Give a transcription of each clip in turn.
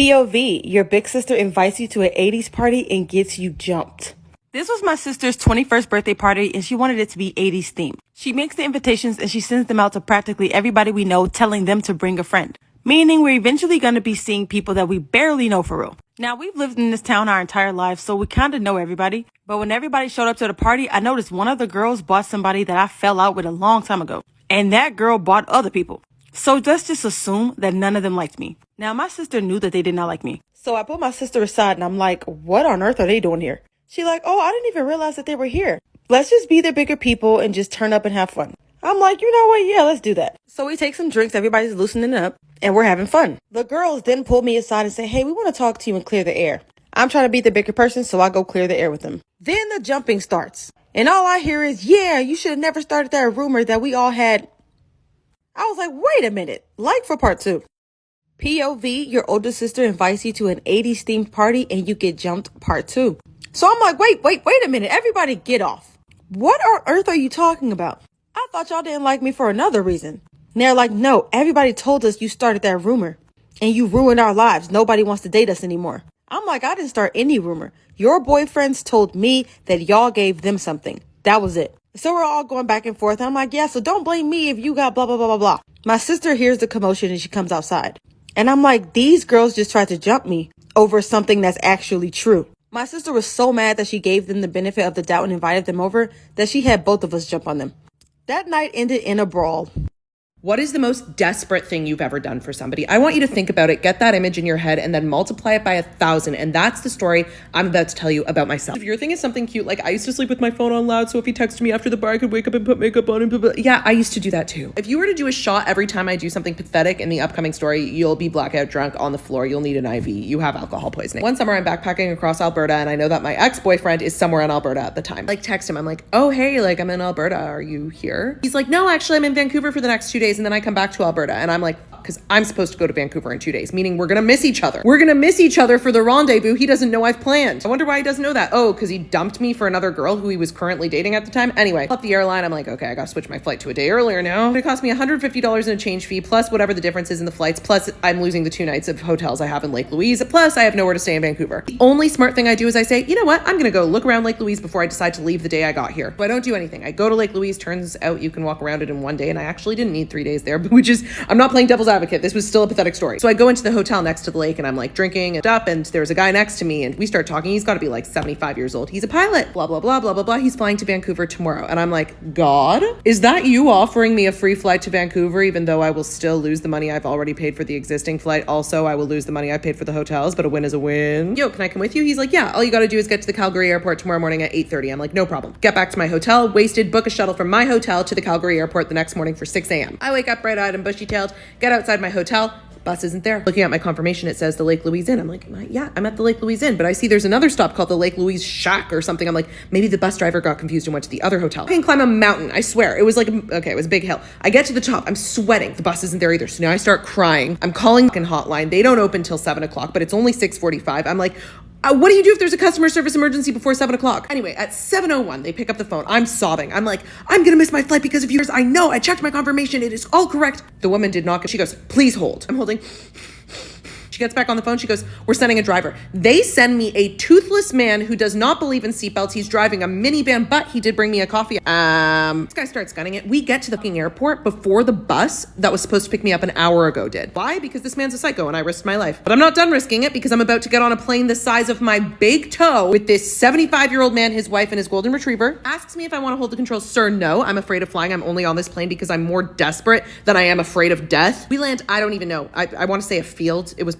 POV, your big sister invites you to an 80s party and gets you jumped. This was my sister's 21st birthday party and she wanted it to be 80s themed. She makes the invitations and she sends them out to practically everybody we know, telling them to bring a friend. Meaning we're eventually going to be seeing people that we barely know for real. Now, we've lived in this town our entire lives, so we kind of know everybody. But when everybody showed up to the party, I noticed one of the girls bought somebody that I fell out with a long time ago. And that girl bought other people. So let's just assume that none of them liked me. Now, my sister knew that they did not like me. So I put my sister aside and I'm like, what on earth are they doing here? She's like, oh, I didn't even realize that they were here. Let's just be the bigger people and just turn up and have fun. I'm like, you know what? Yeah, let's do that. So we take some drinks. Everybody's loosening up and we're having fun. The girls then pull me aside and say, hey, we want to talk to you and clear the air. I'm trying to be the bigger person, so I go clear the air with them. Then the jumping starts. And all I hear is, yeah, you should have never started that rumor that we all had. I was like, wait a minute. Like for part 2. POV, your older sister invites you to an 80s themed party and you get jumped part 2. So I'm like, wait a minute. Everybody get off. What on earth are you talking about? I thought y'all didn't like me for another reason. And they're like, no, everybody told us you started that rumor and you ruined our lives. Nobody wants to date us anymore. I'm like, I didn't start any rumor. Your boyfriends told me that y'all gave them something. That was it. So we're all going back and forth. I'm like, yeah, so don't blame me if you got blah, blah, blah, blah, blah. My sister hears the commotion and she comes outside. And I'm like, these girls just tried to jump me over something that's actually true. My sister was so mad that she gave them the benefit of the doubt and invited them over that she had both of us jump on them. That night ended in a brawl. What is the most desperate thing you've ever done for somebody? I want you to think about it, get that image in your head, and then multiply it by 1,000. And that's the story I'm about to tell you about myself. If your thing is something cute, like I used to sleep with my phone on loud, so if he texted me after the bar, I could wake up and put makeup on and blah, blah. Yeah, I used to do that too. If you were to do a shot every time I do something pathetic in the upcoming story, you'll be blackout drunk on the floor. You'll need an IV. You have alcohol poisoning. One summer, I'm backpacking across Alberta, and I know that my ex-boyfriend is somewhere in Alberta at the time. Like, text him. I'm like, oh, hey, like, I'm in Alberta. Are you here? He's like, no, actually, I'm in Vancouver for the next 2 days, and then I come back to Alberta. And I'm like, because I'm supposed to go to Vancouver in 2 days, meaning we're going to miss each other. We're going to miss each other for the rendezvous he doesn't know I've planned. I wonder why he doesn't know that. Oh, because he dumped me for another girl who he was currently dating at the time. Anyway, up the airline, I'm like, okay, I got to switch my flight to a day earlier now. It cost me $150 in a change fee, plus whatever the difference is in the flights, plus I'm losing the 2 nights of hotels I have in Lake Louise, plus I have nowhere to stay in Vancouver. The only smart thing I do is I say, you know what? I'm going to go look around Lake Louise before I decide to leave the day I got here. So I don't do anything. I go to Lake Louise, turns out you can walk around it in 1 day, and I actually didn't need 3 days there, which is, I'm not playing devil's advocate. This was still a pathetic story. So I go into the hotel next to the lake and I'm like drinking and up, and there's a guy next to me and we start talking. He's got to be like 75 years old. He's a pilot, blah, blah, blah, blah, blah, blah. He's flying to Vancouver tomorrow. And I'm like, God, is that you offering me a free flight to Vancouver, even though I will still lose the money I've already paid for the existing flight? Also, I will lose the money I paid for the hotels, but a win is a win. Yo, can I come with you? He's like, yeah, all you got to do is get to the Calgary airport tomorrow morning at 8:30. I'm like, no problem. Get back to my hotel, wasted, book a shuttle from my hotel to the Calgary airport the next morning for 6 a.m. I wake up bright-eyed and bushy-tailed, get outside my hotel. Bus isn't there. Looking at my confirmation, it says the Lake Louise Inn. I'm like, yeah, I'm at the Lake Louise Inn, but I see there's another stop called the Lake Louise Shack or something. I'm like, maybe the bus driver got confused and went to the other hotel. I can climb a mountain. I swear. It was like, okay, it was a big hill. I get to the top. I'm sweating. The bus isn't there either. So now I start crying. I'm calling the hotline. They don't open till 7 o'clock, but it's only 6:45. I'm like, what do you do if there's a customer service emergency before 7 o'clock? Anyway, at 7:01, they pick up the phone. I'm sobbing. I'm like, I'm going to miss my flight because of yours. I know. I checked my confirmation. It is all correct. The woman did not. She goes, please hold. I'm holding. She gets back on the phone. She goes, we're sending a driver. They send me a toothless man who does not believe in seatbelts. He's driving a minivan, but he did bring me a coffee. This guy starts gunning it. We get to the fucking airport before the bus that was supposed to pick me up an hour ago did. Why? Because this man's a psycho and I risked my life. But I'm not done risking it because I'm about to get on a plane the size of my big toe with this 75-year-old man, his wife, and his golden retriever. Asks me if I want to hold the controls. Sir, no. I'm afraid of flying. I'm only on this plane because I'm more desperate than I am afraid of death. We land, I don't even know. I want to say a field. It was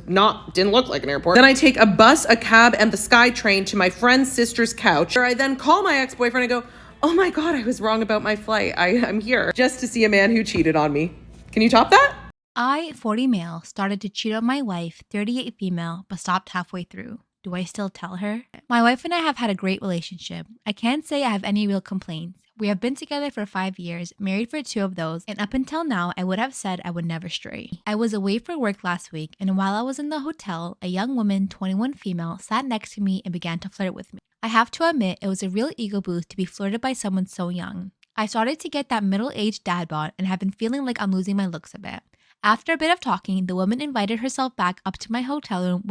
didn't look like an airport. Then I take a bus, a cab, and the SkyTrain to my friend's sister's couch, where I then call my ex-boyfriend and go, oh my God, I was wrong about my flight. I'm here just to see a man who cheated on me. Can you top that? I, 40 male, started to cheat on my wife, 38 female, but stopped halfway through. Do I still tell her? My wife and I have had a great relationship. I can't say I have any real complaints. We have been together for 5 years, married for 2 of those, and up until now, I would have said I would never stray. I was away for work last week, and while I was in the hotel, a young woman, 21 female, sat next to me and began to flirt with me. I have to admit, it was a real ego boost to be flirted by someone so young. I started to get that middle-aged dad bod and have been feeling like I'm losing my looks a bit. After a bit of talking, the woman invited herself back up to my hotel room.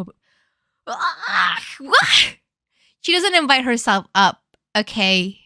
What? She doesn't invite herself up, okay?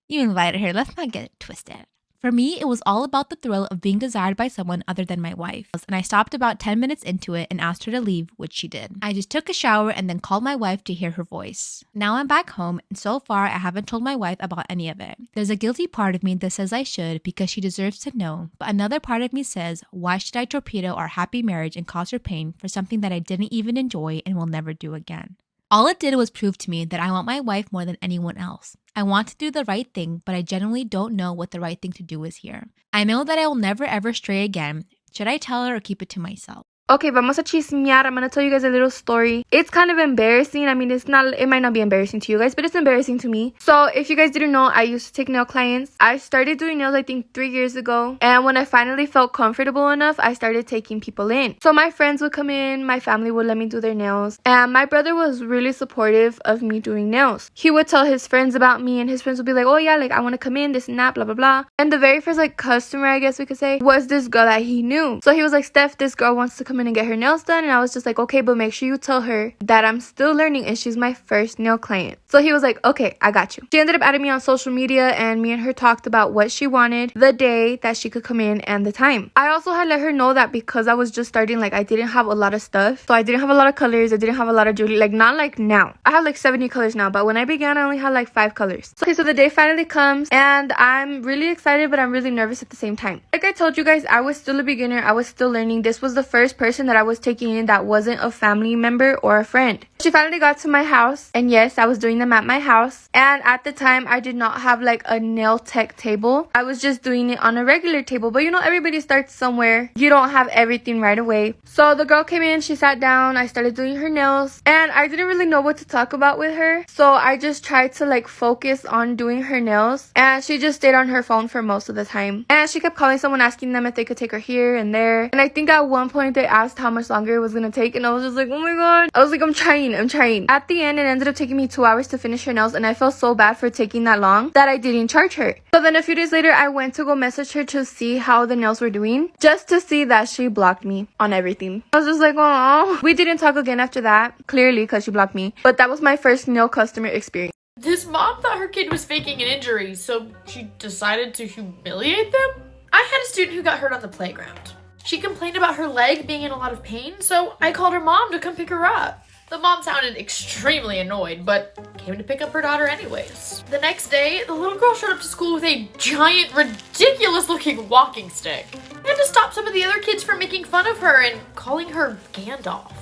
You invited her. Let's not get it twisted. For me, it was all about the thrill of being desired by someone other than my wife. And I stopped about 10 minutes into it and asked her to leave, which she did. I just took a shower and then called my wife to hear her voice. Now I'm back home, and so far I haven't told my wife about any of it. There's a guilty part of me that says I should because she deserves to know, but another part of me says, why should I torpedo our happy marriage and cause her pain for something that I didn't even enjoy and will never do again? All it did was prove to me that I want my wife more than anyone else. I want to do the right thing, but I genuinely don't know what the right thing to do is here. I know that I will never ever stray again. Should I tell her or keep it to myself? Okay, vamos a chismear. I'm gonna tell you guys a little story. It's kind of embarrassing. I mean, it might not be embarrassing to you guys, but it's embarrassing to me. So if you guys didn't know, I used to take nail clients. I started doing nails, I think 3 years ago. And when I finally felt comfortable enough, I started taking people in. So my friends would come in, my family would let me do their nails. And my brother was really supportive of me doing nails. He would tell his friends about me, and his friends would be like, oh yeah, like I want to come in, this and that, blah, blah, blah. And the very first like customer, I guess we could say, was this girl that he knew. So he was like, Steph, this girl wants to come in and get her nails done. And I was just like, okay, but make sure you tell her that I'm still learning and she's my first nail client. So he was like, okay, I got you. She ended up adding me on social media, and me and her talked about what she wanted, the day that she could come in, and the time. I also had let her know that because I was just starting, like I didn't have a lot of stuff. So I didn't have a lot of colors. I didn't have a lot of jewelry, like not like now. I have like 70 colors now, but when I began, I only had like 5 colors. So, okay, so the day finally comes, and I'm really excited, but I'm really nervous at the same time. Like I told you guys, I was still a beginner. I was still learning. This was the first person that I was taking in that wasn't a family member or a friend. She finally got to my house, and yes, I was doing them at my house. And at the time, I did not have like a nail tech table. I was just doing it on a regular table, but you know, everybody starts somewhere. You don't have everything right away. So the girl came in, she sat down, I started doing her nails, and I didn't really know what to talk about with her. So I just tried to like focus on doing her nails, and she just stayed on her phone for most of the time. And she kept calling someone, asking them if they could take her here and there. And I think at one point they asked how much longer it was gonna take, and I was just like, oh my god. I was like, I'm trying. At the end, it ended up taking me 2 hours to finish her nails, and I felt so bad for taking that long that I didn't charge her. So then a few days later, I went to go message her to see how the nails were doing, just to see that she blocked me on everything. I was just like, oh. We didn't talk again after that, clearly because she blocked me, but that was my first nail customer experience. This mom thought her kid was faking an injury, so she decided to humiliate them? I had a student who got hurt on the playground. She complained about her leg being in a lot of pain, so I called her mom to come pick her up. The mom sounded extremely annoyed, but came to pick up her daughter anyways. The next day, the little girl showed up to school with a giant, ridiculous-looking walking stick. I had to stop some of the other kids from making fun of her and calling her Gandalf.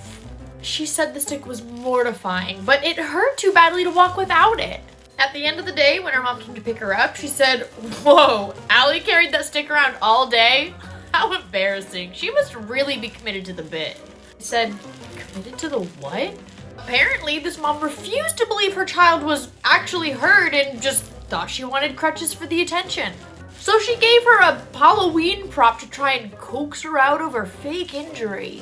She said the stick was mortifying, but it hurt too badly to walk without it. At the end of the day, when her mom came to pick her up, she said, whoa, Allie carried that stick around all day? How embarrassing. She must really be committed to the bit. I said, committed to the what? Apparently, this mom refused to believe her child was actually hurt and just thought she wanted crutches for the attention. So she gave her a Halloween prop to try and coax her out of her fake injury.